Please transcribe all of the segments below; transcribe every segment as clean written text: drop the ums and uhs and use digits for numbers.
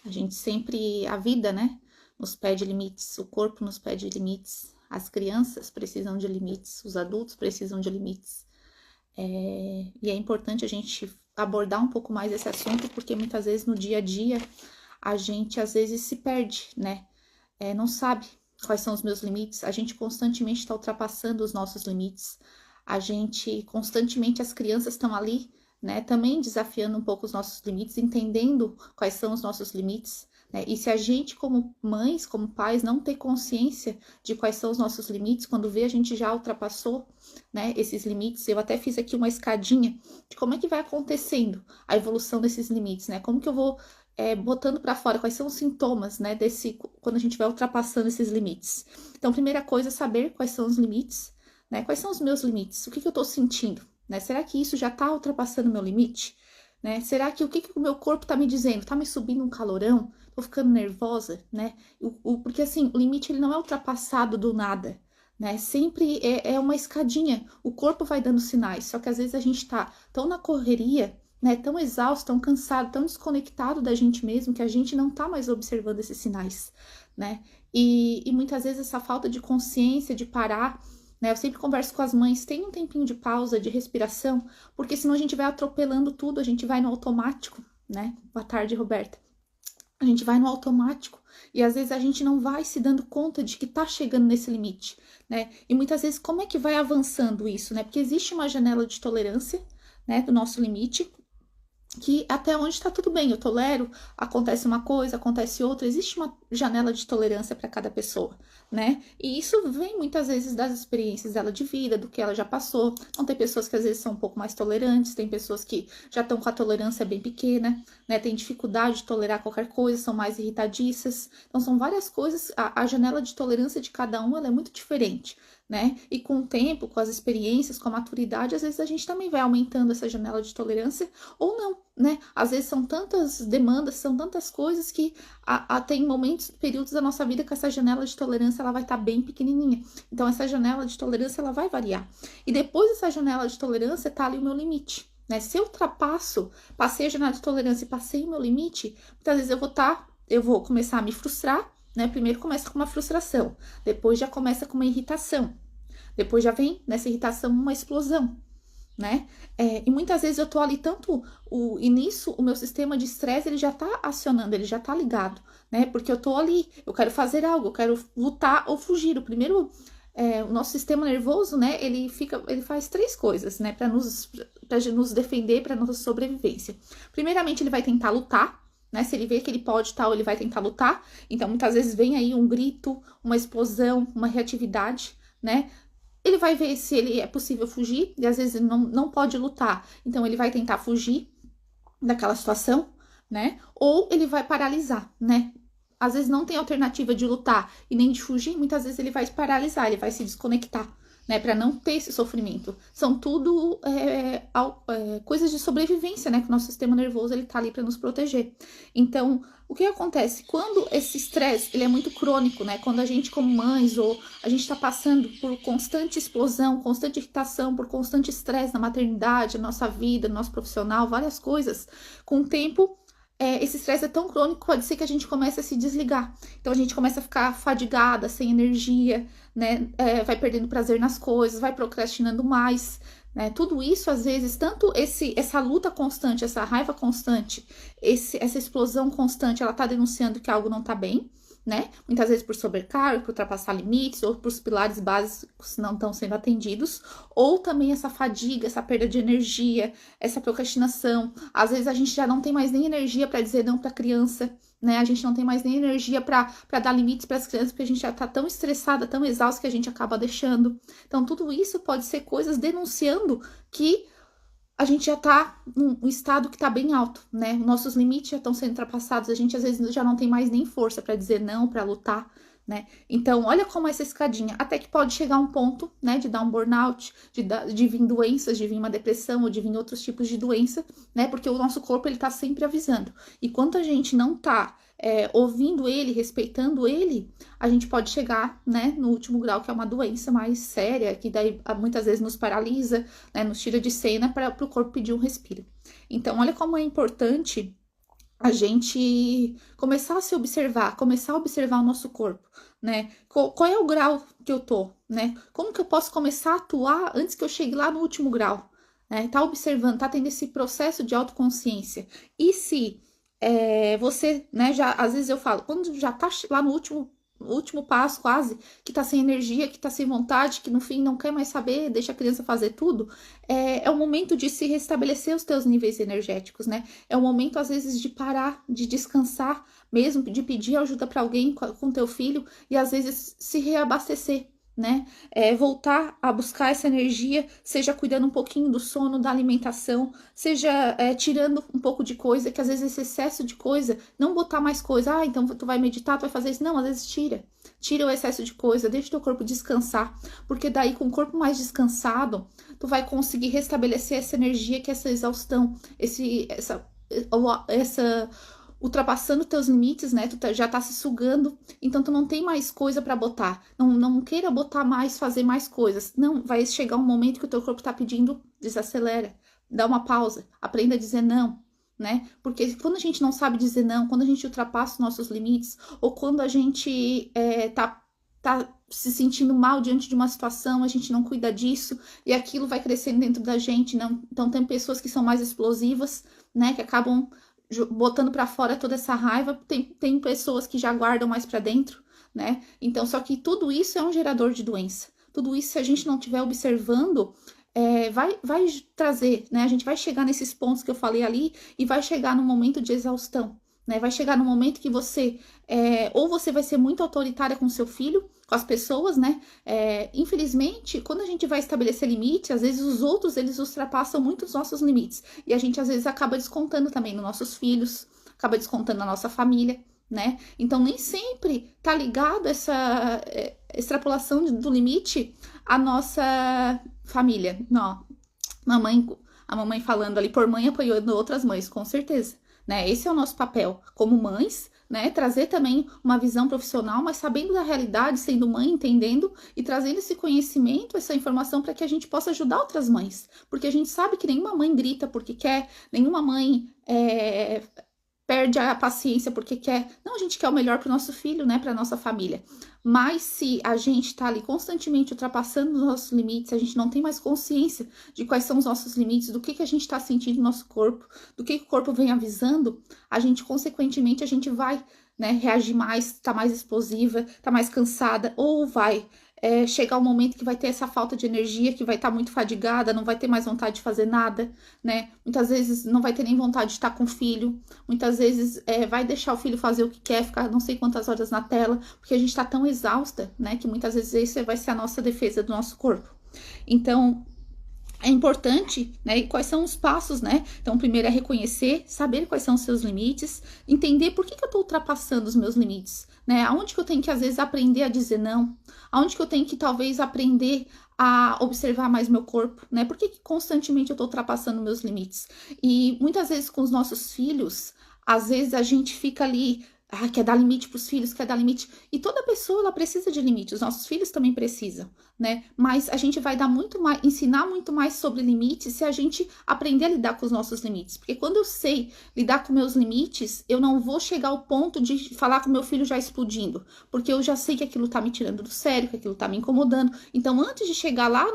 A gente sempre, a vida, né, nos pede limites, o corpo nos pede limites, as crianças precisam de limites, os adultos precisam de limites. E é importante a gente abordar um pouco mais esse assunto, porque muitas vezes no dia a dia a gente às vezes se perde, né? Não sabe quais são os meus limites, a gente constantemente está ultrapassando os nossos limites, a gente constantemente, as crianças estão ali, né, também desafiando um pouco os nossos limites, entendendo quais são os nossos limites, né, e se a gente como mães, como pais, não ter consciência de quais são os nossos limites, quando vê a gente já ultrapassou, né, esses limites, eu até fiz aqui uma escadinha de como é que vai acontecendo a evolução desses limites, né, como que eu vou botando para fora quais são os sintomas, né, quando a gente vai ultrapassando esses limites. Então, primeira coisa, saber quais são os limites, né, quais são os meus limites, o que eu tô sentindo, né, será que isso já tá ultrapassando o meu limite, né, será que o que o meu corpo tá me dizendo, tá me subindo um calorão, tô ficando nervosa, né, porque assim, o limite ele não é ultrapassado do nada, né, sempre é uma escadinha, o corpo vai dando sinais, só que às vezes a gente tá tão na correria, né, tão exausto, tão cansado, tão desconectado da gente mesmo, que a gente não tá mais observando esses sinais, né, e muitas vezes essa falta de consciência, de parar, né, eu sempre converso com as mães, tem um tempinho de pausa, de respiração, porque senão a gente vai atropelando tudo, a gente vai no automático, né, boa tarde, Roberta, a gente vai no automático, e às vezes a gente não vai se dando conta de que tá chegando nesse limite, né, e muitas vezes como é que vai avançando isso, né, porque existe uma janela de tolerância, né, do nosso limite, que até onde está tudo bem, eu tolero, acontece uma coisa, acontece outra, existe uma janela de tolerância para cada pessoa, né? E isso vem muitas vezes das experiências dela de vida, do que ela já passou. Então, tem pessoas que às vezes são um pouco mais tolerantes, tem pessoas que já estão com a tolerância bem pequena, né? Tem dificuldade de tolerar qualquer coisa, são mais irritadiças. Então, são várias coisas, a janela de tolerância de cada um ela é muito diferente, né? E com o tempo, com as experiências, com a maturidade, às vezes a gente também vai aumentando essa janela de tolerância ou não, né? Às vezes são tantas demandas, são tantas coisas que tem momentos, períodos da nossa vida que essa janela de tolerância ela vai estar bem pequenininha. Então essa janela de tolerância ela vai variar. E depois dessa janela de tolerância tá ali o meu limite, né? Se eu ultrapasso, passei a janela de tolerância e passei o meu limite, muitas vezes eu vou começar a me frustrar, né? Primeiro começa com uma frustração, depois já começa com uma irritação, depois já vem nessa irritação uma explosão, né? E muitas vezes eu tô ali e nisso o meu sistema de estresse ele já tá acionando, ele já tá ligado, né? Porque eu tô ali, eu quero fazer algo, eu quero lutar ou fugir. O nosso sistema nervoso, né? Ele faz três coisas, né? Para nos defender, para nossa sobrevivência. Primeiramente, ele vai tentar lutar. Né? Se ele vê que ele pode tal, ele vai tentar lutar. Então, muitas vezes vem aí um grito, uma explosão, uma reatividade, né? Ele vai ver se ele é possível fugir, e às vezes ele não pode lutar. Então, ele vai tentar fugir daquela situação, né? Ou ele vai paralisar, né? Às vezes não tem alternativa de lutar e nem de fugir, muitas vezes ele vai se paralisar, ele vai se desconectar, né, para não ter esse sofrimento. São tudo coisas de sobrevivência, né, que o nosso sistema nervoso ele tá ali para nos proteger. Então, o que acontece quando esse estresse ele é muito crônico, né, quando a gente como mães ou a gente está passando por constante explosão, constante irritação, por constante estresse na maternidade, na nossa vida, no nosso profissional, várias coisas, com o tempo esse estresse é tão crônico, pode ser que a gente comece a se desligar. Então a gente começa a ficar fadigada, sem energia, né? Vai perdendo prazer nas coisas, vai procrastinando mais, né? Tudo isso, às vezes, tanto essa luta constante, essa raiva constante, essa explosão constante, ela tá denunciando que algo não tá bem, né? Muitas vezes por sobrecarga, por ultrapassar limites, ou por os pilares básicos não estão sendo atendidos, ou também essa fadiga, essa perda de energia, essa procrastinação. Às vezes a gente já não tem mais nem energia para dizer não para a criança, né? A gente não tem mais nem energia para dar limites para as crianças, porque a gente já tá tão estressada, tão exausta que a gente acaba deixando. Então, tudo isso pode ser coisas denunciando que a gente já tá num estado que tá bem alto, né? Nossos limites já estão sendo ultrapassados, a gente às vezes já não tem mais nem força para dizer não, para lutar, né? Então, olha como essa escadinha, até que pode chegar um ponto, né, de dar um burnout, de vir doenças, de vir uma depressão, ou de vir outros tipos de doença, né? Porque o nosso corpo, ele tá sempre avisando. E quando a gente não tá ouvindo ele, respeitando ele, a gente pode chegar, né, no último grau, que é uma doença mais séria, que daí muitas vezes nos paralisa, né, nos tira de cena para o corpo pedir um respiro. Então, olha como é importante a gente começar a se observar, começar a observar o nosso corpo, né? Qual é o grau que eu tô, né? Como que eu posso começar a atuar antes que eu chegue lá no último grau, né? Tá observando, tá tendo esse processo de autoconsciência. E se você, né, já, às vezes eu falo, quando já tá lá no último passo quase, que tá sem energia, que tá sem vontade, que no fim não quer mais saber, deixa a criança fazer tudo, é o momento de se restabelecer os teus níveis energéticos, né? É o momento, às vezes, de parar, de descansar mesmo, de pedir ajuda para alguém com teu filho e, às vezes, se reabastecer, né? Voltar a buscar essa energia, seja cuidando um pouquinho do sono, da alimentação, seja tirando um pouco de coisa, que às vezes esse excesso de coisa, não botar mais coisa, então tu vai meditar, tu vai fazer isso, não, às vezes tira o excesso de coisa, deixa o teu corpo descansar, porque daí com o corpo mais descansado, tu vai conseguir restabelecer essa energia, que é essa exaustão, essa ultrapassando teus limites, né? Já tá se sugando, então tu não tem mais coisa para botar. Não queira botar mais, fazer mais coisas. Não, vai chegar um momento que o teu corpo tá pedindo, desacelera, dá uma pausa, aprenda a dizer não, né? Porque quando a gente não sabe dizer não, quando a gente ultrapassa os nossos limites, ou quando a gente tá se sentindo mal diante de uma situação, a gente não cuida disso, e aquilo vai crescendo dentro da gente, não? Então tem pessoas que são mais explosivas, né? Que acabam botando para fora toda essa raiva, tem pessoas que já guardam mais para dentro, né? Então, só que tudo isso é um gerador de doença. Tudo isso, se a gente não estiver observando, vai trazer, né? A gente vai chegar nesses pontos que eu falei ali e vai chegar no momento de exaustão, né? Vai chegar no momento que você, ou você vai ser muito autoritária com seu filho, com as pessoas, né? Infelizmente, quando a gente vai estabelecer limite, às vezes os outros, eles ultrapassam muito os nossos limites. E a gente, às vezes, acaba descontando também nos nossos filhos, acaba descontando na nossa família, né? Então, nem sempre tá ligado essa extrapolação do limite à nossa família. Não, a mamãe falando ali por mãe apoiando outras mães, com certeza, né? Esse é o nosso papel como mães, né? Trazer também uma visão profissional, mas sabendo da realidade, sendo mãe, entendendo e trazendo esse conhecimento, essa informação para que a gente possa ajudar outras mães, porque a gente sabe que nenhuma mãe grita porque quer, nenhuma mãe perde a paciência porque quer. Não, a gente quer o melhor para o nosso filho, né? Para nossa família. Mas se a gente está ali constantemente ultrapassando os nossos limites, a gente não tem mais consciência de quais são os nossos limites, do que a gente está sentindo no nosso corpo, do que o corpo vem avisando, a gente, consequentemente, a gente vai, né, reagir mais, tá mais explosiva, tá mais cansada, ou vai chegar um momento que vai ter essa falta de energia, que vai estar muito fadigada, não vai ter mais vontade de fazer nada, né? Muitas vezes não vai ter nem vontade de estar com o filho, muitas vezes vai deixar o filho fazer o que quer, ficar não sei quantas horas na tela, porque a gente está tão exausta, né? Que muitas vezes isso vai ser a nossa defesa do nosso corpo. Então, é importante, né? E quais são os passos, né? Então, primeiro é reconhecer, saber quais são os seus limites, entender por que eu tô ultrapassando os meus limites, né? Aonde que eu tenho que, às vezes, aprender a dizer não? Aonde que eu tenho que, talvez, aprender a observar mais meu corpo, né? Por que constantemente eu tô ultrapassando meus limites? E muitas vezes com os nossos filhos, às vezes a gente fica ali. Quer dar limite para os filhos, quer dar limite. E toda pessoa, ela precisa de limite. Os nossos filhos também precisam, né? Mas a gente vai dar muito mais, ensinar muito mais sobre limites se a gente aprender a lidar com os nossos limites. Porque quando eu sei lidar com meus limites, eu não vou chegar ao ponto de falar com meu filho já explodindo. Porque eu já sei que aquilo tá me tirando do sério, que aquilo tá me incomodando. Então, antes de chegar lá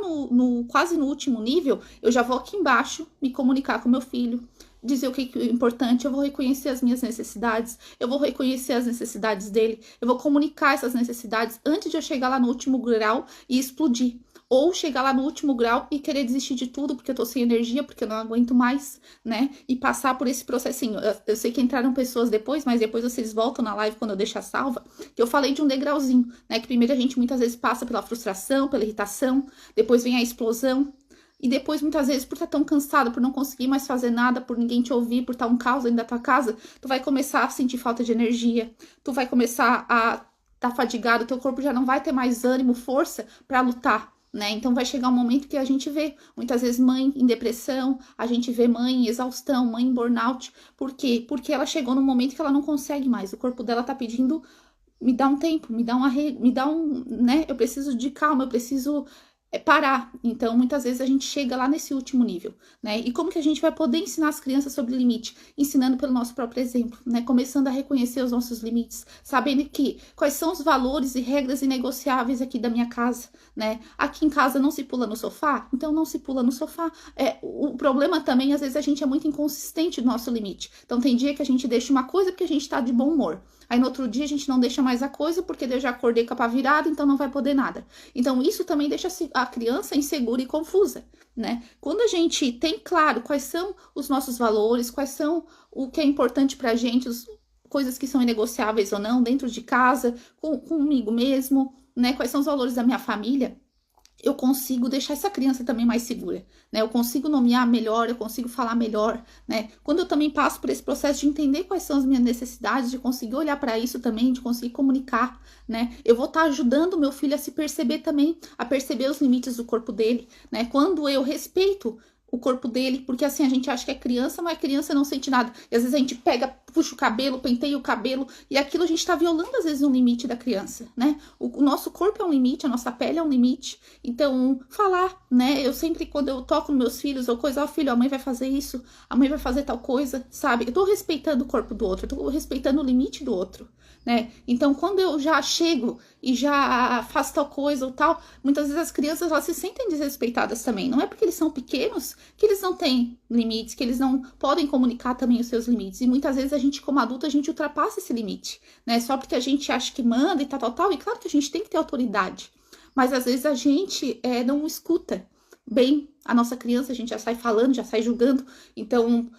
quase no último nível, eu já vou aqui embaixo me comunicar com meu filho, dizer o que é importante, eu vou reconhecer as minhas necessidades, eu vou reconhecer as necessidades dele, eu vou comunicar essas necessidades antes de eu chegar lá no último grau e explodir. Ou chegar lá no último grau e querer desistir de tudo porque eu tô sem energia, porque eu não aguento mais, né? E passar por esse processinho. Eu sei que entraram pessoas depois, mas depois vocês voltam na live quando eu deixar salva, que eu falei de um degrauzinho, né? Que primeiro a gente muitas vezes passa pela frustração, pela irritação, depois vem a explosão. E depois, muitas vezes, por estar tão cansado, por não conseguir mais fazer nada, por ninguém te ouvir, por estar um caos dentro da tua casa, tu vai começar a sentir falta de energia, tu vai começar a estar fadigado, teu corpo já não vai ter mais ânimo, força para lutar, né? Então vai chegar um momento que a gente vê, muitas vezes, mãe em depressão, a gente vê mãe em exaustão, mãe em burnout. Por quê? Porque ela chegou num momento que ela não consegue mais, o corpo dela tá pedindo, me dá um tempo, me dá um, né? Eu preciso de calma, eu preciso parar. Então, muitas vezes a gente chega lá nesse último nível, né? E como que a gente vai poder ensinar as crianças sobre limite? Ensinando pelo nosso próprio exemplo, né? Começando a reconhecer os nossos limites, sabendo que quais são os valores e regras inegociáveis aqui da minha casa, né? Aqui em casa não se pula no sofá, então não se pula no sofá. O problema também, às vezes, a gente é muito inconsistente no nosso limite. Então, tem dia que a gente deixa uma coisa porque a gente tá de bom humor. Aí no outro dia a gente não deixa mais a coisa porque eu já acordei com a pá virada, então não vai poder nada. Então isso também deixa a criança insegura e confusa, né? Quando a gente tem claro quais são os nossos valores, quais são o que é importante pra gente, coisas que são inegociáveis ou não dentro de casa, comigo mesmo, né? Quais são os valores da minha família, eu consigo deixar essa criança também mais segura, né? Eu consigo nomear melhor, eu consigo falar melhor, né? Quando eu também passo por esse processo de entender quais são as minhas necessidades, de conseguir olhar para isso também, de conseguir comunicar, né? Eu vou estar ajudando o meu filho a se perceber também, a perceber os limites do corpo dele, né? Quando eu respeito o corpo dele, porque assim a gente acha que é criança, mas a criança não sente nada. E às vezes a gente pega, puxa o cabelo, penteia o cabelo, e aquilo a gente tá violando às vezes um limite da criança, né? O nosso corpo é um limite, a nossa pele é um limite. Então, falar, né? Eu sempre, quando eu toco nos meus filhos, ou coisa, ó, filho, a mãe vai fazer isso, a mãe vai fazer tal coisa, sabe? Eu tô respeitando o corpo do outro, eu tô respeitando o limite do outro, né? Então, quando eu já chego e já faço tal coisa ou tal, muitas vezes as crianças, elas se sentem desrespeitadas também. Não é porque eles são pequenos que eles não têm limites, que eles não podem comunicar também os seus limites. E muitas vezes a gente, como adulto, a gente ultrapassa esse limite, né? Só porque a gente acha que manda e tal. E claro que a gente tem que ter autoridade. Mas às vezes a gente não escuta bem a nossa criança, a gente já sai falando, já sai julgando. Então,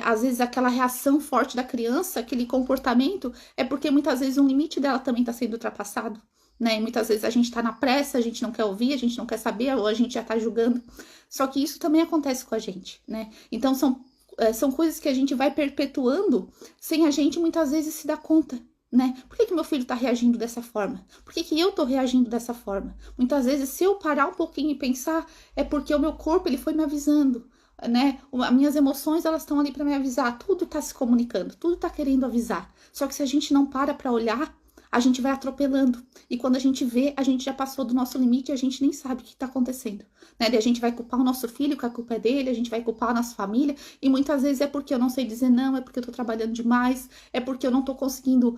às vezes aquela reação forte da criança, aquele comportamento, é porque muitas vezes um limite dela também está sendo ultrapassado, né? E muitas vezes a gente está na pressa, a gente não quer ouvir, a gente não quer saber, ou a gente já está julgando. Só que isso também acontece com a gente, né? Então são coisas que a gente vai perpetuando sem a gente muitas vezes se dar conta, né? Por que meu filho está reagindo dessa forma? Por que eu estou reagindo dessa forma? Muitas vezes, se eu parar um pouquinho e pensar, é porque o meu corpo ele foi me avisando, né? As minhas emoções elas estão ali para me avisar. Tudo está se comunicando, tudo está querendo avisar. Só que se a gente não para olhar, a gente vai atropelando. E quando a gente vê, a gente já passou do nosso limite e a gente nem sabe o que está acontecendo, né? Daí a gente vai culpar o nosso filho, que a culpa é dele, a gente vai culpar a nossa família, e muitas vezes é porque eu não sei dizer não, é porque eu tô trabalhando demais, é porque eu não tô conseguindo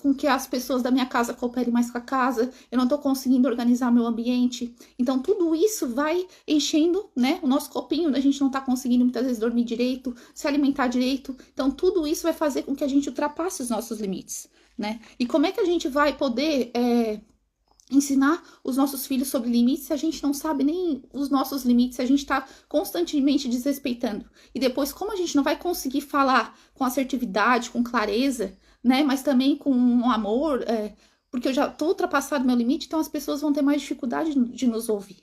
com que as pessoas da minha casa cooperem mais com a casa, eu não tô conseguindo organizar meu ambiente. Então tudo isso vai enchendo, né, o nosso copinho, a gente não tá conseguindo muitas vezes dormir direito, se alimentar direito. Então tudo isso vai fazer com que a gente ultrapasse os nossos limites, né? E como é que a gente vai poder ensinar os nossos filhos sobre limites se a gente não sabe nem os nossos limites, se a gente está constantemente desrespeitando? E depois, como a gente não vai conseguir falar com assertividade, com clareza, né? Mas também com amor, porque eu já estou ultrapassado meu limite, então as pessoas vão ter mais dificuldade de nos ouvir.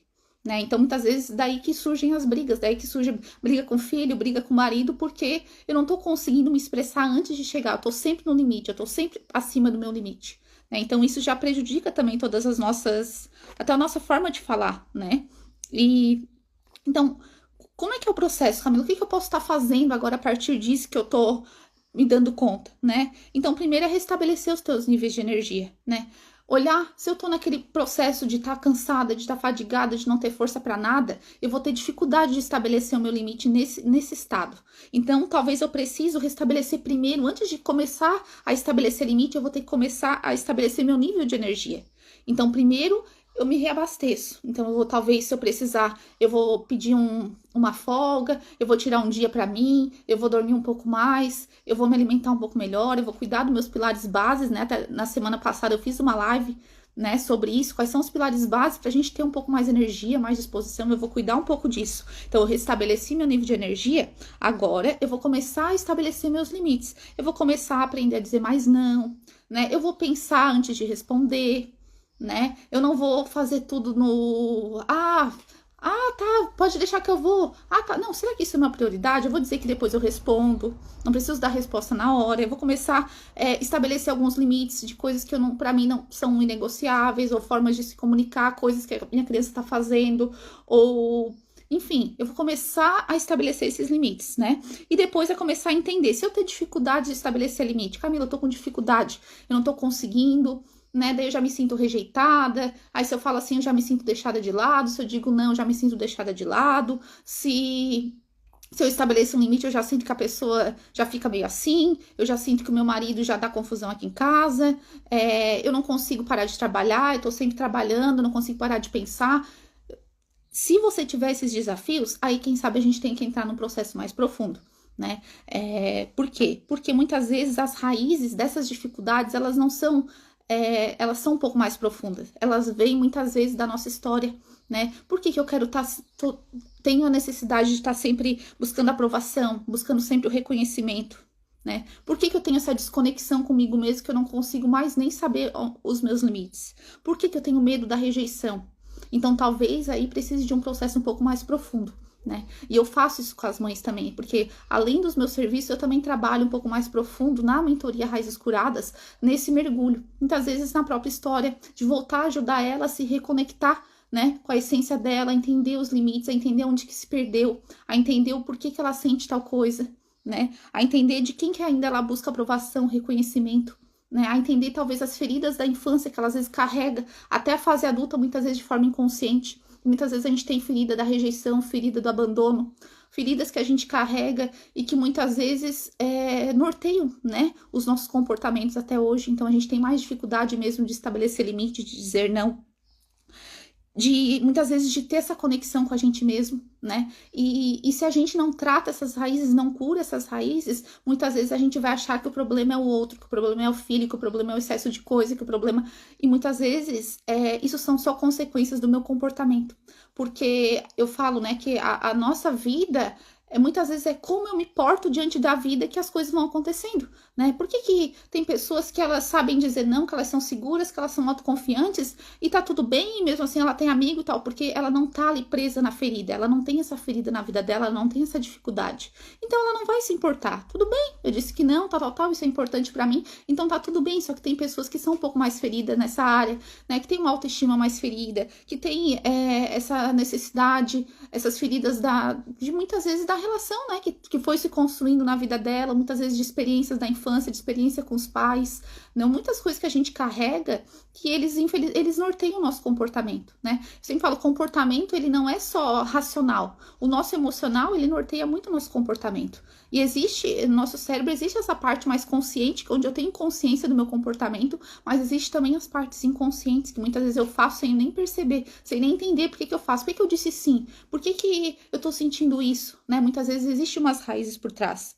Né? Então, muitas vezes, daí que surgem as brigas, daí que surge briga com o filho, briga com o marido, porque eu não tô conseguindo me expressar antes de chegar, eu tô sempre no limite, eu tô sempre acima do meu limite, né? Então, isso já prejudica também todas as nossas, até a nossa forma de falar, né? E, então, como é que é o processo, Camila? O que eu posso estar fazendo agora a partir disso que eu tô me dando conta, né? Então, primeiro é restabelecer os teus níveis de energia, né? Olhar, se eu tô naquele processo de estar cansada, de estar fadigada, de não ter força para nada, eu vou ter dificuldade de estabelecer o meu limite nesse estado. Então, talvez eu preciso restabelecer primeiro, antes de começar a estabelecer limite, eu vou ter que começar a estabelecer meu nível de energia. Então, primeiro, eu me reabasteço. Então, eu vou, talvez, se eu precisar, eu vou pedir uma folga, eu vou tirar um dia para mim, eu vou dormir um pouco mais, eu vou me alimentar um pouco melhor, eu vou cuidar dos meus pilares bases, né? Até na semana passada eu fiz uma live, né, sobre isso, quais são os pilares básicos pra gente ter um pouco mais de energia, mais disposição, eu vou cuidar um pouco disso. Então, eu restabeleci meu nível de energia, agora eu vou começar a estabelecer meus limites. Eu vou começar a aprender a dizer mais não, né? Eu vou pensar antes de responder, né? Eu não vou fazer tudo no... tá, pode deixar que eu vou. Tá, não, será que isso é uma prioridade? Eu vou dizer que depois eu respondo. Não preciso dar resposta na hora. Eu vou começar a estabelecer alguns limites de coisas que para mim não são inegociáveis, ou formas de se comunicar, coisas que a minha criança está fazendo, ou... Enfim, eu vou começar a estabelecer esses limites, né? E depois é começar a entender. Se eu ter dificuldade de estabelecer limite, Camila, eu tô com dificuldade, eu não tô conseguindo, né? Daí eu já me sinto rejeitada. Aí se eu falo assim, eu já me sinto deixada de lado. Se eu digo não, eu já me sinto deixada de lado. Se eu estabeleço um limite, eu já sinto que a pessoa já fica meio assim, eu já sinto que o meu marido já dá confusão aqui em casa, eu não consigo parar de trabalhar, eu tô sempre trabalhando, não consigo parar de pensar. Se você tiver esses desafios, aí quem sabe a gente tem que entrar num processo mais profundo, né? Por quê? Porque muitas vezes as raízes dessas dificuldades, elas não são, elas são um pouco mais profundas. Elas vêm muitas vezes da nossa história, né? Por que que eu quero tenho a necessidade de estar sempre buscando aprovação, buscando sempre o reconhecimento, né? Por que que eu tenho essa desconexão comigo mesmo que eu não consigo mais nem saber os meus limites? Por que que eu tenho medo da rejeição? Então, talvez aí precise de um processo um pouco mais profundo, né? E eu faço isso com as mães também, porque além dos meus serviços, eu também trabalho um pouco mais profundo na mentoria Raízes Curadas, nesse mergulho, muitas vezes na própria história, de voltar a ajudar ela a se reconectar, né, com a essência dela, a entender os limites, a entender onde que se perdeu, a entender o porquê que ela sente tal coisa, né, a entender de quem que ainda ela busca aprovação, reconhecimento, né, a entender talvez as feridas da infância que ela às vezes carrega até a fase adulta, muitas vezes de forma inconsciente. Muitas vezes a gente tem ferida da rejeição, ferida do abandono, feridas que a gente carrega e que muitas vezes norteiam, né, os nossos comportamentos até hoje. Então a gente tem mais dificuldade mesmo de estabelecer limite, de dizer não, muitas vezes de ter essa conexão com a gente mesmo, né? E se a gente não trata essas raízes, não cura essas raízes, muitas vezes a gente vai achar que o problema é o outro, que o problema é o filho, que o problema é o excesso de coisa, que o problema... E muitas vezes isso são só consequências do meu comportamento. Porque eu falo, né, que a nossa vida... muitas vezes é como eu me porto diante da vida que as coisas vão acontecendo, né? Por que tem pessoas que elas sabem dizer não, que elas são seguras, que elas são autoconfiantes e tá tudo bem, e mesmo assim ela tem amigo e tal, porque ela não tá ali presa na ferida, ela não tem essa ferida na vida dela, ela não tem essa dificuldade. Então ela não vai se importar. Tudo bem, eu disse que não, tal, isso é importante pra mim, então tá tudo bem, só que tem pessoas que são um pouco mais feridas nessa área, né? Que tem uma autoestima mais ferida, que tem essa necessidade, essas feridas de muitas vezes da relação, né, que foi se construindo na vida dela, muitas vezes de experiências da infância, de experiência com os pais, não, muitas coisas que a gente carrega que eles norteiam o nosso comportamento, né? Eu sempre falo, comportamento, ele não é só racional, o nosso emocional, ele norteia muito o nosso comportamento. E no nosso cérebro existe essa parte mais consciente, onde eu tenho consciência do meu comportamento, mas existe também as partes inconscientes, que muitas vezes eu faço sem nem perceber, sem nem entender por que eu faço, por que eu disse sim, por que eu tô sentindo isso, né? Muitas vezes existem umas raízes por trás.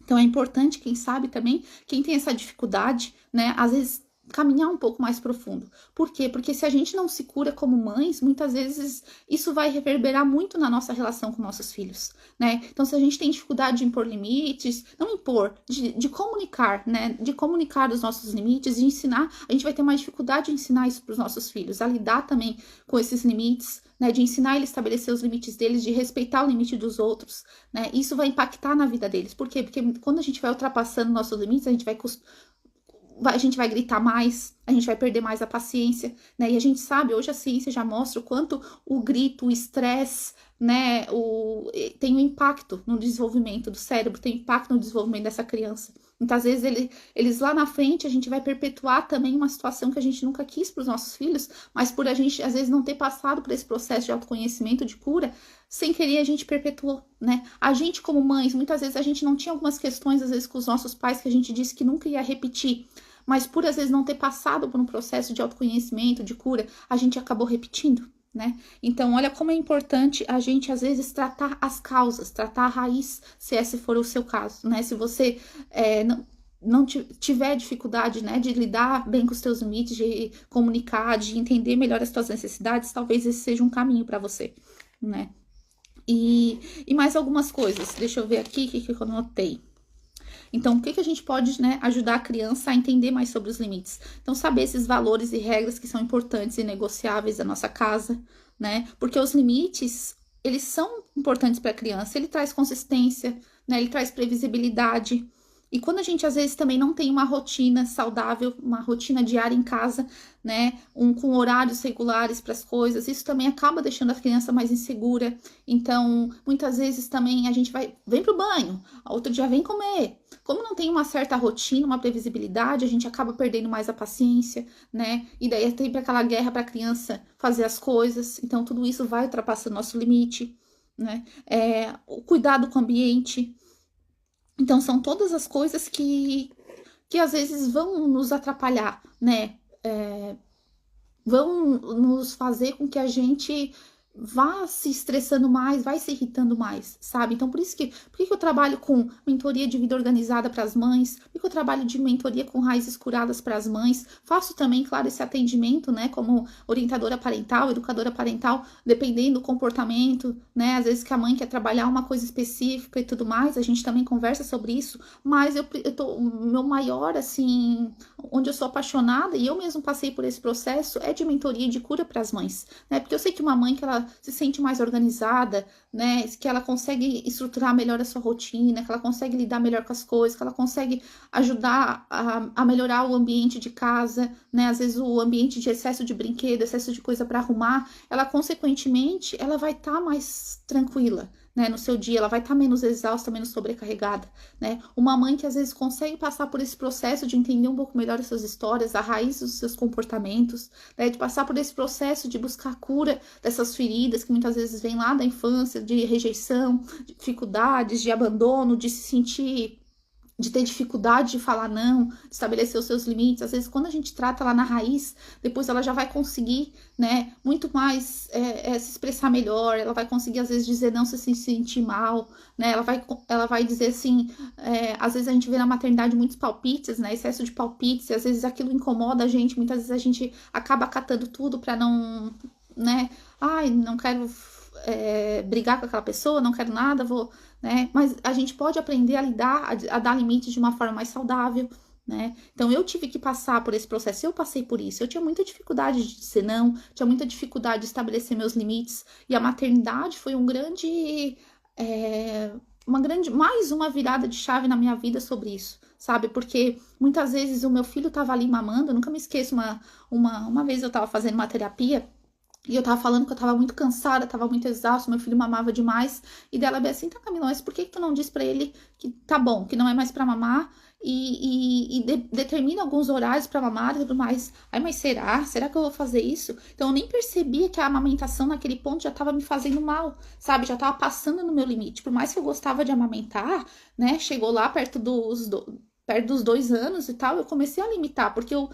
Então é importante, quem sabe também, quem tem essa dificuldade, né, às vezes caminhar um pouco mais profundo. Por quê? Porque se a gente não se cura como mães, muitas vezes isso vai reverberar muito na nossa relação com nossos filhos, né? Então se a gente tem dificuldade de impor limites, não impor, de comunicar, né? De comunicar os nossos limites, de ensinar, a gente vai ter mais dificuldade de ensinar isso para os nossos filhos, a lidar também com esses limites, né, de ensinar ele a estabelecer os limites deles, de respeitar o limite dos outros, né? Isso vai impactar na vida deles. Por quê? Porque quando a gente vai ultrapassando nossos limites, a gente vai gritar mais, a gente vai perder mais a paciência, né? E a gente sabe, hoje a ciência já mostra o quanto o grito, o estresse, né, tem um impacto no desenvolvimento do cérebro, tem impacto no desenvolvimento dessa criança. Muitas vezes eles lá na frente, a gente vai perpetuar também uma situação que a gente nunca quis para os nossos filhos, mas por a gente, às vezes, não ter passado por esse processo de autoconhecimento, de cura, sem querer a gente perpetuou, né? A gente como mães, muitas vezes a gente não tinha algumas questões, às vezes, com os nossos pais que a gente disse que nunca ia repetir, mas por, às vezes, não ter passado por um processo de autoconhecimento, de cura, a gente acabou repetindo, né? Então, olha como é importante a gente, às vezes, tratar as causas, tratar a raiz, se esse for o seu caso, né? Se você não tiver dificuldade, né, de lidar bem com os teus limites, de comunicar, de entender melhor as tuas necessidades, talvez esse seja um caminho para você, né? E mais algumas coisas, deixa eu ver aqui o que eu anotei. Então, o que a gente pode, né, ajudar a criança a entender mais sobre os limites? Então, saber esses valores e regras que são importantes e negociáveis da nossa casa, né? Porque os limites, eles são importantes para a criança. Ele traz consistência, né? Ele traz previsibilidade. E quando a gente às vezes também não tem uma rotina saudável, uma rotina diária em casa, né, com horários regulares para as coisas, isso também acaba deixando a criança mais insegura. Então, muitas vezes também a gente vem pro banho, outro dia vem comer. Como não tem uma certa rotina, uma previsibilidade, a gente acaba perdendo mais a paciência, né? E daí é sempre aquela guerra para a criança fazer as coisas. Então, tudo isso vai ultrapassando nosso limite, né? O cuidado com o ambiente. Então, são todas as coisas que às vezes vão nos atrapalhar, né? Vão nos fazer com que a gente vá se estressando mais, vai se irritando mais, sabe? Então, por que eu trabalho com mentoria de vida organizada para as mães? Por que eu trabalho de mentoria com raízes curadas para as mães? Faço também, claro, esse atendimento, né, como orientadora parental, educadora parental, dependendo do comportamento, né? Às vezes que a mãe quer trabalhar uma coisa específica e tudo mais, a gente também conversa sobre isso, mas o meu maior, assim, onde eu sou apaixonada, e eu mesmo passei por esse processo, é de mentoria de cura para as mães, né? Porque eu sei que uma mãe que ela se sente mais organizada, né? Que ela consegue estruturar melhor a sua rotina, que ela consegue lidar melhor com as coisas, que ela consegue ajudar a melhorar o ambiente de casa, né? Às vezes o ambiente de excesso de brinquedo, excesso de coisa para arrumar, ela consequentemente, ela vai estar mais tranquila, né, no seu dia, ela vai estar menos exausta, menos sobrecarregada, né? Uma mãe que às vezes consegue passar por esse processo de entender um pouco melhor as suas histórias, a raiz dos seus comportamentos, né, de passar por esse processo de buscar cura dessas feridas que muitas vezes vêm lá da infância, de rejeição, de dificuldades, de abandono, de se sentir, de ter dificuldade de falar não, de estabelecer os seus limites. Às vezes, quando a gente trata lá na raiz, depois ela já vai conseguir, né, muito mais se expressar melhor, ela vai conseguir, às vezes, dizer não se sentir mal, né, ela vai dizer assim, às vezes a gente vê na maternidade muitos palpites, né, excesso de palpites, e às vezes aquilo incomoda a gente, muitas vezes a gente acaba acatando tudo para não, né, ai, não quero brigar com aquela pessoa, não quero nada, vou, né? Mas a gente pode aprender a lidar, a dar limites de uma forma mais saudável, né? Então eu tive que passar por esse processo, eu passei por isso, eu tinha muita dificuldade de dizer não, tinha muita dificuldade de estabelecer meus limites, e a maternidade foi mais uma virada de chave na minha vida sobre isso, sabe? Porque muitas vezes o meu filho estava ali mamando, eu nunca me esqueço, uma vez eu estava fazendo uma terapia, e eu tava falando que eu tava muito cansada, tava muito exausta, meu filho mamava demais. E dela bem assim, tá, Camila, mas por que tu não diz pra ele que tá bom, que não é mais pra mamar? Determina alguns horários pra mamar e tudo mais. Ai, mas será? Será que eu vou fazer isso? Então eu nem percebia que a amamentação naquele ponto já tava me fazendo mal, sabe? Já tava passando no meu limite. Por mais que eu gostava de amamentar, né? Chegou lá perto dos 2 anos e tal, eu comecei a limitar, porque eu,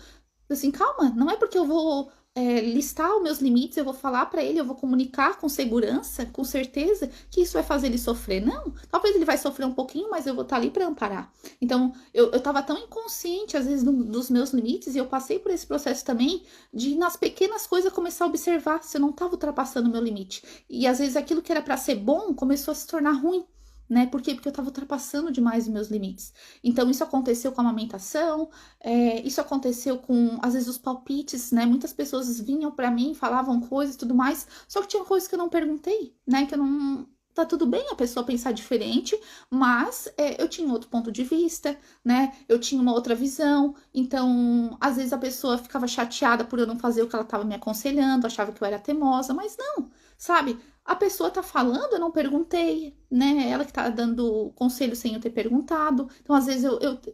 assim, calma, não é porque eu vou listar os meus limites, eu vou falar para ele, eu vou comunicar com segurança, com certeza, que isso vai fazer ele sofrer. Não, talvez ele vai sofrer um pouquinho, mas eu vou estar ali para amparar. Então, eu tava tão inconsciente, às vezes, dos meus limites, e eu passei por esse processo também, de nas pequenas coisas começar a observar se eu não tava ultrapassando o meu limite. E às vezes aquilo que era para ser bom começou a se tornar ruim. Né? Por quê? Porque eu estava ultrapassando demais os meus limites. Então, isso aconteceu com a amamentação, isso aconteceu com, às vezes, os palpites, né? Muitas pessoas vinham para mim, falavam coisas e tudo mais, só que tinha coisas que eu não perguntei, né? Que eu não. Tá tudo bem a pessoa pensar diferente, mas eu tinha outro ponto de vista, né? Eu tinha uma outra visão. Então, às vezes a pessoa ficava chateada por eu não fazer o que ela estava me aconselhando, achava que eu era teimosa, mas não, sabe? A pessoa tá falando, eu não perguntei, né? Ela que tá dando conselho sem eu ter perguntado. Então, às vezes,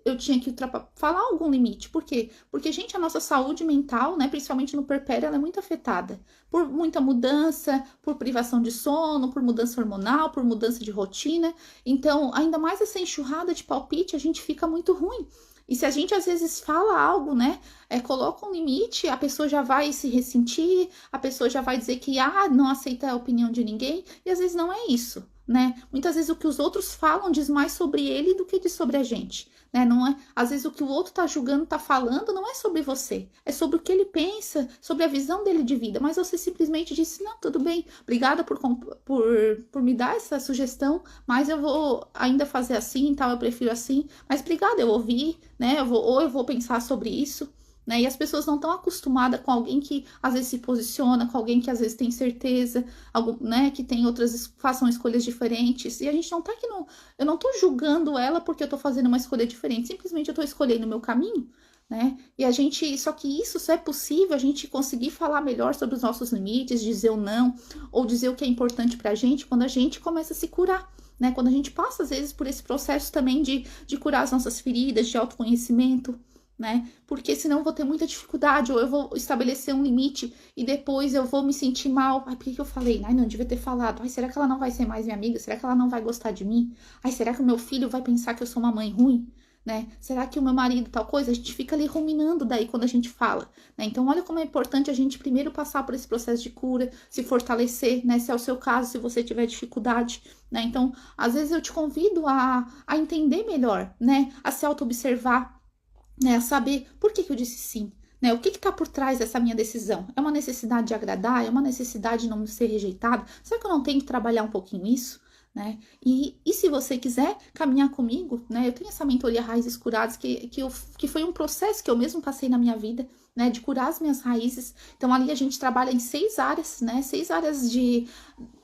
eu tinha que falar algum limite. Por quê? Porque, gente, a nossa saúde mental, né? Principalmente no puerpério, ela é muito afetada por muita mudança, por privação de sono, por mudança hormonal, por mudança de rotina. Então, ainda mais essa enxurrada de palpite, a gente fica muito ruim. E se a gente às vezes fala algo, né, coloca um limite, a pessoa já vai se ressentir, a pessoa já vai dizer que não aceita a opinião de ninguém, e às vezes não é isso, né? Muitas vezes o que os outros falam diz mais sobre ele do que diz sobre a gente, né? Não é, às vezes o que o outro tá julgando, tá falando, não é sobre você, é sobre o que ele pensa, sobre a visão dele de vida, mas você simplesmente disse, não, tudo bem, obrigada por me dar essa sugestão, mas eu vou ainda fazer assim, tal, eu prefiro assim, mas obrigada, eu ouvi, né? Eu vou pensar sobre isso, né? E as pessoas não estão acostumadas com alguém que às vezes se posiciona, com alguém que às vezes tem certeza, algo, né, que tem outras, façam escolhas diferentes. E a gente não tá aqui no, eu não tô julgando ela porque eu tô fazendo uma escolha diferente, simplesmente eu tô escolhendo o meu caminho, né? E a gente, só que isso só é possível a gente conseguir falar melhor sobre os nossos limites, dizer o não, ou dizer o que é importante pra gente quando a gente começa a se curar. Né, quando a gente passa, às vezes, por esse processo também de curar as nossas feridas, de autoconhecimento, né? Porque senão eu vou ter muita dificuldade, ou eu vou estabelecer um limite e depois eu vou me sentir mal. Ai, por que eu falei? Ai, não devia ter falado. Ai, será que ela não vai ser mais minha amiga? Será que ela não vai gostar de mim? Ai, será que o meu filho vai pensar que eu sou uma mãe ruim? Né? Será que o meu marido tal coisa? A gente fica ali ruminando daí quando a gente fala, né? Então olha como é importante a gente primeiro passar por esse processo de cura, se fortalecer, né? Se é o seu caso, se você tiver dificuldade, né? Então, às vezes eu te convido a entender melhor, né? A se auto-observar, né? A saber por que eu disse sim, né? O que está por trás dessa minha decisão? É uma necessidade de agradar? É uma necessidade de não ser rejeitado? Será que eu não tenho que trabalhar um pouquinho isso? Né? E se você quiser caminhar comigo, né? Eu tenho essa mentoria Raízes Curadas, que foi um processo que eu mesmo passei na minha vida, né? De curar as minhas raízes. Então, ali a gente trabalha em 6 áreas, né? 6 áreas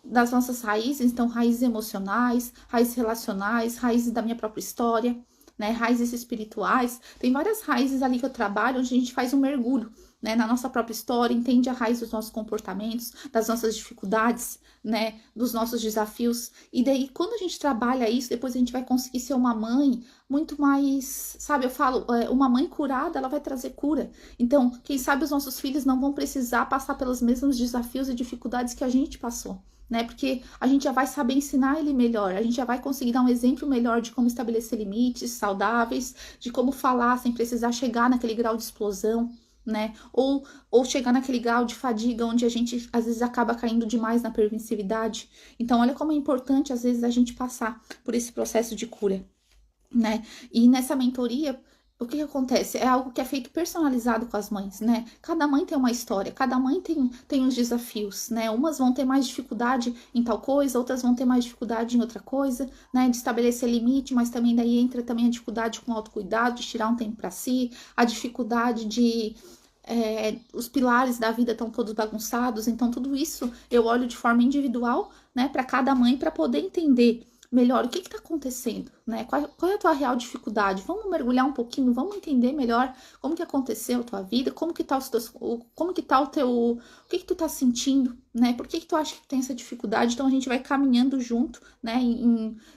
das nossas raízes. Então, raízes emocionais, raízes relacionais, raízes da minha própria história, né? Raízes espirituais. Tem várias raízes ali que eu trabalho, onde a gente faz um mergulho, né, na nossa própria história, entende a raiz dos nossos comportamentos, das nossas dificuldades, né, dos nossos desafios. E daí, quando a gente trabalha isso, depois a gente vai conseguir ser uma mãe muito mais, sabe, eu falo, uma mãe curada, ela vai trazer cura. Então, quem sabe os nossos filhos não vão precisar passar pelos mesmos desafios e dificuldades que a gente passou. Né? Porque a gente já vai saber ensinar ele melhor, a gente já vai conseguir dar um exemplo melhor de como estabelecer limites saudáveis, de como falar sem precisar chegar naquele grau de explosão, né? Ou chegar naquele grau de fadiga onde a gente às vezes acaba caindo demais na permissividade. Então, olha como é importante às vezes a gente passar por esse processo de cura, né? E nessa mentoria, o que acontece? É algo que é feito personalizado com as mães, né? Cada mãe tem uma história, cada mãe tem uns desafios, né? Umas vão ter mais dificuldade em tal coisa, outras vão ter mais dificuldade em outra coisa, né? De estabelecer limite, mas também daí entra também a dificuldade com o autocuidado, de tirar um tempo para si, a dificuldade de os pilares da vida estão todos bagunçados, então tudo isso eu olho de forma individual, né, para cada mãe, para poder entender melhor o que está acontecendo, né? Qual é a tua real dificuldade? Vamos mergulhar um pouquinho, vamos entender melhor como que aconteceu a tua vida, como que tá o teu, o que tu tá sentindo, né? Por que tu acha que tem essa dificuldade? Então a gente vai caminhando junto, né?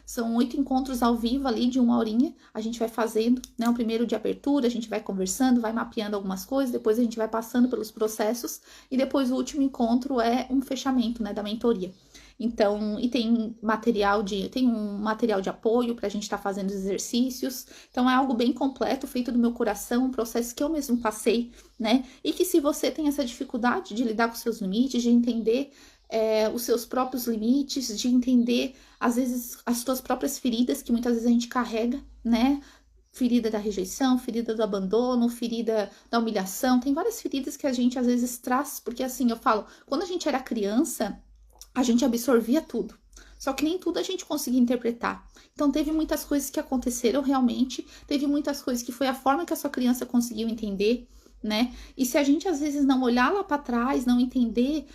São 8 encontros ao vivo ali de 1 horinha, a gente vai fazendo, né? O primeiro de abertura, a gente vai conversando, vai mapeando algumas coisas, depois a gente vai passando pelos processos e depois o último encontro é um fechamento, né? Da mentoria. Então, e tem um material de apoio para a gente estar fazendo exercícios. Então, é algo bem completo, feito do meu coração, um processo que eu mesmo passei, né? E que se você tem essa dificuldade de lidar com seus limites, de entender os seus próprios limites, de entender, às vezes, as suas próprias feridas, que muitas vezes a gente carrega, né? Ferida da rejeição, ferida do abandono, ferida da humilhação. Tem várias feridas que a gente, às vezes, traz, porque assim, eu falo, quando a gente era criança, a gente absorvia tudo. Só que nem tudo a gente conseguia interpretar. Então, teve muitas coisas que aconteceram realmente, teve muitas coisas que foi a forma que a sua criança conseguiu entender, né? E se a gente, às vezes, não olhar lá para trás, não entender,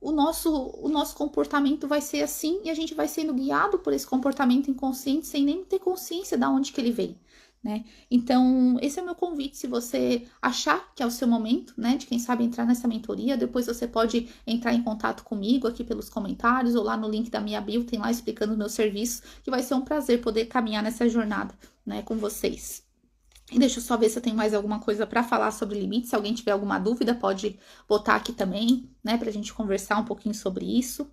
o nosso comportamento vai ser assim e a gente vai sendo guiado por esse comportamento inconsciente sem nem ter consciência de onde que ele vem. Né? Então, esse é o meu convite. Se você achar que é o seu momento, né, de quem sabe entrar nessa mentoria, depois você pode entrar em contato comigo aqui pelos comentários ou lá no link da minha bio, tem lá explicando o meu serviço, que vai ser um prazer poder caminhar nessa jornada, né, com vocês. E deixa eu só ver se eu tenho mais alguma coisa para falar sobre limites. Se alguém tiver alguma dúvida, pode botar aqui também, né, pra gente conversar um pouquinho sobre isso.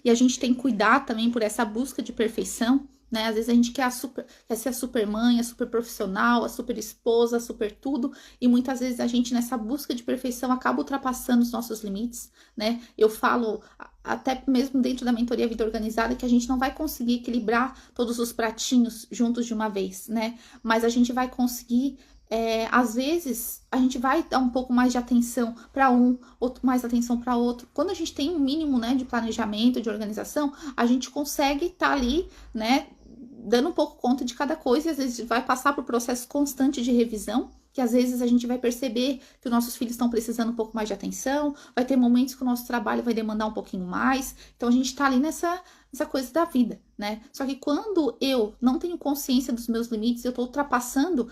E a gente tem que cuidar também por essa busca de perfeição, né? Às vezes a gente quer ser a super mãe, a super profissional, a super esposa, a super tudo, e muitas vezes a gente nessa busca de perfeição acaba ultrapassando os nossos limites, né? Eu falo até mesmo dentro da mentoria Vida Organizada que a gente não vai conseguir equilibrar todos os pratinhos juntos de uma vez, né? Mas a gente vai conseguir às vezes a gente vai dar um pouco mais de atenção para um, outro mais atenção para outro. Quando a gente tem um mínimo, né, de planejamento, de organização, a gente consegue estar ali, né, dando um pouco conta de cada coisa, e às vezes vai passar por processo constante de revisão, que às vezes a gente vai perceber que os nossos filhos estão precisando um pouco mais de atenção, vai ter momentos que o nosso trabalho vai demandar um pouquinho mais, então a gente tá ali nessa coisa da vida, né? Só que quando eu não tenho consciência dos meus limites, eu tô ultrapassando,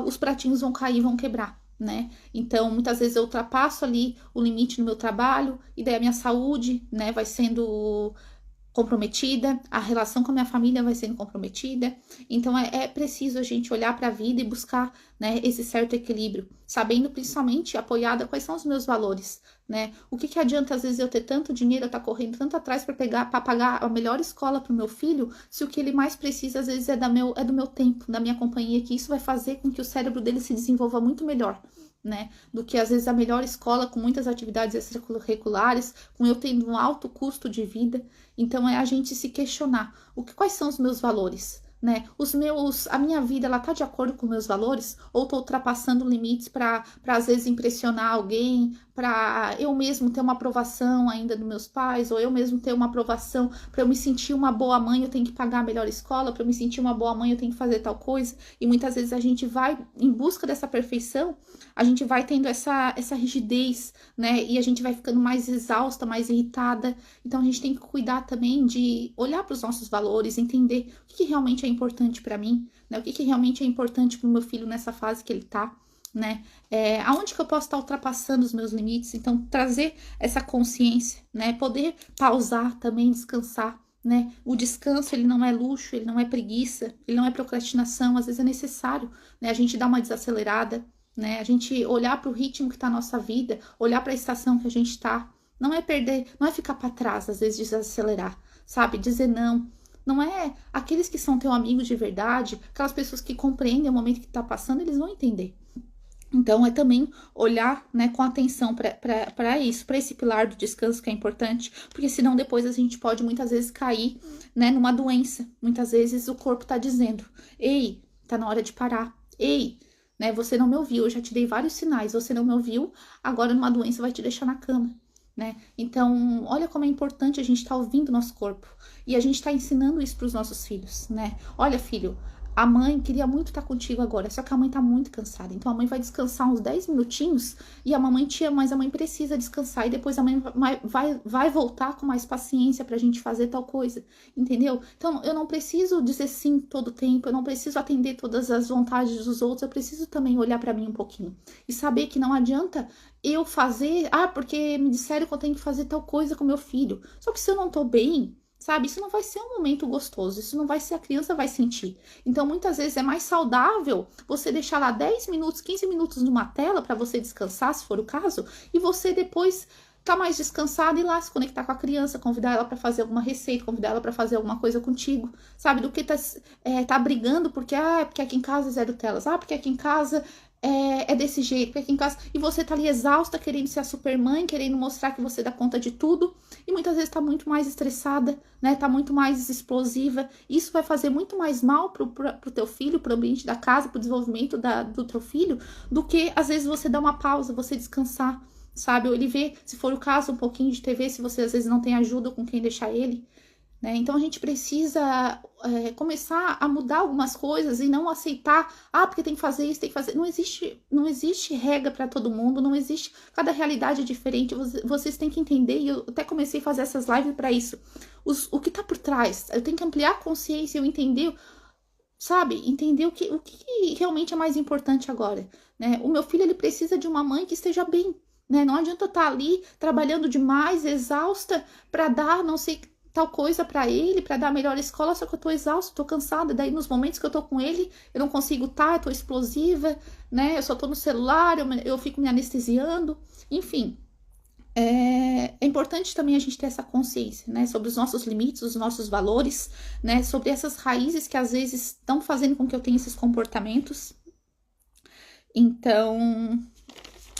os pratinhos vão cair, vão quebrar, né? Então, muitas vezes eu ultrapasso ali o limite no meu trabalho, e daí a minha saúde, né, vai sendo comprometida, a relação com a minha família vai sendo comprometida. Então é preciso a gente olhar para a vida e buscar, né, esse certo equilíbrio, sabendo principalmente, apoiada, quais são os meus valores, né? O que adianta às vezes eu ter tanto dinheiro, eu estar correndo tanto atrás para pagar a melhor escola para o meu filho, se o que ele mais precisa às vezes é do meu tempo, da minha companhia, que isso vai fazer com que o cérebro dele se desenvolva muito melhor, né, do que às vezes a melhor escola com muitas atividades extracurriculares, com eu tendo um alto custo de vida. Então é a gente se questionar, quais são os meus valores, né? A minha vida, ela tá de acordo com meus valores, ou tô ultrapassando limites para às vezes impressionar alguém, para eu mesmo ter uma aprovação ainda dos meus pais, ou eu mesmo ter uma aprovação, para eu me sentir uma boa mãe, eu tenho que pagar a melhor escola, para eu me sentir uma boa mãe, eu tenho que fazer tal coisa. E muitas vezes a gente vai em busca dessa perfeição, a gente vai tendo essa rigidez, né? E a gente vai ficando mais exausta, mais irritada. Então a gente tem que cuidar também de olhar para os nossos valores, entender o que realmente é importante para mim, né? O que realmente é importante para o meu filho nessa fase que ele tá, né? Aonde que eu posso estar ultrapassando os meus limites? Então, trazer essa consciência, né? Poder pausar também, descansar, né? O descanso, ele não é luxo, ele não é preguiça, ele não é procrastinação, às vezes é necessário, né? A gente dar uma desacelerada, né? A gente olhar para o ritmo que tá a nossa vida, olhar para a estação que a gente tá, não é perder, não é ficar para trás, às vezes desacelerar, sabe? Dizer não. Não é aqueles que são teu amigo de verdade, aquelas pessoas que compreendem o momento que tá passando, eles vão entender. Então, é também olhar, né, com atenção para isso, para esse pilar do descanso que é importante, porque senão depois a gente pode muitas vezes cair, né, numa doença. Muitas vezes o corpo tá dizendo, ei, tá na hora de parar, ei, né, você não me ouviu, eu já te dei vários sinais, você não me ouviu, agora numa doença vai te deixar na cama, né? Então, olha como é importante a gente estar ouvindo o nosso corpo, e a gente está ensinando isso para os nossos filhos, né? Olha, filho, a mãe queria muito estar contigo agora, só que a mãe tá muito cansada. Então a mãe vai descansar uns 10 minutinhos e a mamãe te ama, mas a mãe precisa descansar. E depois a mãe vai voltar com mais paciência pra gente fazer tal coisa, entendeu? Então eu não preciso dizer sim todo tempo, eu não preciso atender todas as vontades dos outros, eu preciso também olhar pra mim um pouquinho. E saber que não adianta eu fazer, porque me disseram que eu tenho que fazer tal coisa com meu filho. Só que se eu não tô bem, sabe, isso não vai ser um momento gostoso, isso não vai ser, a criança vai sentir. Então, muitas vezes é mais saudável você deixar lá 10 minutos, 15 minutos numa tela para você descansar, se for o caso, e você depois tá mais descansado e ir lá se conectar com a criança, convidar ela para fazer alguma receita, convidar ela para fazer alguma coisa contigo, sabe, do que tá brigando porque aqui em casa é zero telas, porque aqui em casa é desse jeito, porque aqui em casa, e você tá ali exausta, querendo ser a supermãe, querendo mostrar que você dá conta de tudo, e muitas vezes tá muito mais estressada, né, tá muito mais explosiva. Isso vai fazer muito mais mal pro teu filho, pro ambiente da casa, pro desenvolvimento do teu filho, do que às vezes você dar uma pausa, você descansar, sabe, ou ele vê, se for o caso, um pouquinho de TV, se você às vezes não tem ajuda com quem deixar ele, né? Então a gente precisa começar a mudar algumas coisas e não aceitar, porque tem que fazer isso, tem que fazer. Não existe regra para todo mundo, não existe, cada realidade é diferente. Vocês têm que entender, e eu até comecei a fazer essas lives para isso. O que tá por trás, eu tenho que ampliar a consciência, eu entender, sabe, entender o que realmente é mais importante agora, né? O meu filho, ele precisa de uma mãe que esteja bem, né? Não adianta eu estar ali trabalhando demais, exausta, para dar não sei tal coisa para ele, para dar a melhor escola, só que eu tô exausta, tô cansada, daí nos momentos que eu tô com ele, eu não consigo eu tô explosiva, né, eu só tô no celular, eu fico me anestesiando, enfim, é importante também a gente ter essa consciência, né, sobre os nossos limites, os nossos valores, né, sobre essas raízes que às vezes estão fazendo com que eu tenha esses comportamentos. Então,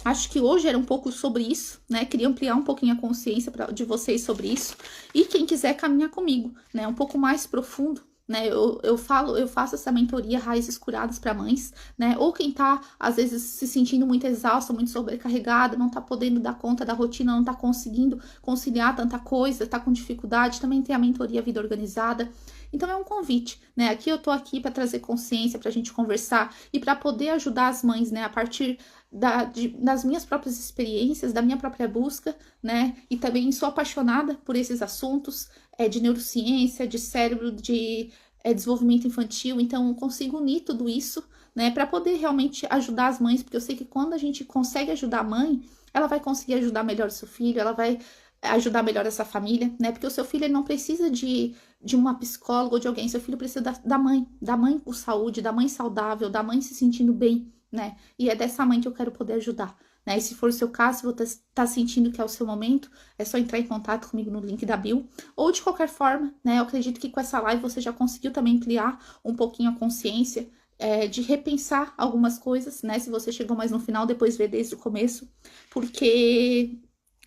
acho que hoje era um pouco sobre isso, né? Queria ampliar um pouquinho a consciência de vocês sobre isso. E quem quiser caminhar comigo, né? Um pouco mais profundo, né? Eu faço essa mentoria Raízes Curadas para Mães, né? Ou quem tá, às vezes, se sentindo muito exausta, muito sobrecarregada, não tá podendo dar conta da rotina, não tá conseguindo conciliar tanta coisa, tá com dificuldade, também tem a mentoria Vida Organizada. Então é um convite, né? Aqui eu tô aqui para trazer consciência, pra gente conversar e para poder ajudar as mães, né? A partir das minhas próprias experiências, da minha própria busca, né? E também sou apaixonada por esses assuntos de neurociência, de cérebro, de desenvolvimento infantil, então consigo unir tudo isso, né? Para poder realmente ajudar as mães, porque eu sei que quando a gente consegue ajudar a mãe, ela vai conseguir ajudar melhor o seu filho, ela vai ajudar melhor essa família, né? Porque o seu filho ele não precisa de uma psicóloga ou de alguém, seu filho precisa da mãe com saúde, da mãe saudável, da mãe se sentindo bem, né? E é dessa mãe que eu quero poder ajudar, né? E se for o seu caso, se você tá sentindo que é o seu momento, é só entrar em contato comigo no link da bio, ou de qualquer forma, né? Eu acredito que com essa live você já conseguiu também ampliar um pouquinho a consciência, de repensar algumas coisas, né? Se você chegou mais no final, depois vê desde o começo, porque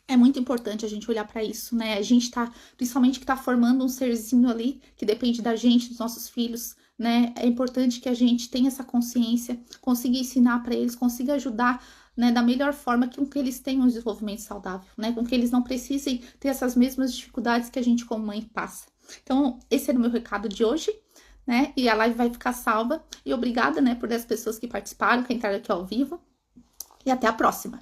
é muito importante a gente olhar para isso, né? A gente tá, principalmente que tá formando um serzinho ali, que depende da gente, dos nossos filhos, né? É importante que a gente tenha essa consciência, consiga ensinar para eles, consiga ajudar, né, da melhor forma com que eles tenham um desenvolvimento saudável, né? Com que eles não precisem ter essas mesmas dificuldades que a gente como mãe passa. Então, esse era o meu recado de hoje, né? E a live vai ficar salva. E obrigada, né, por as pessoas que participaram, que entraram aqui ao vivo. E até a próxima.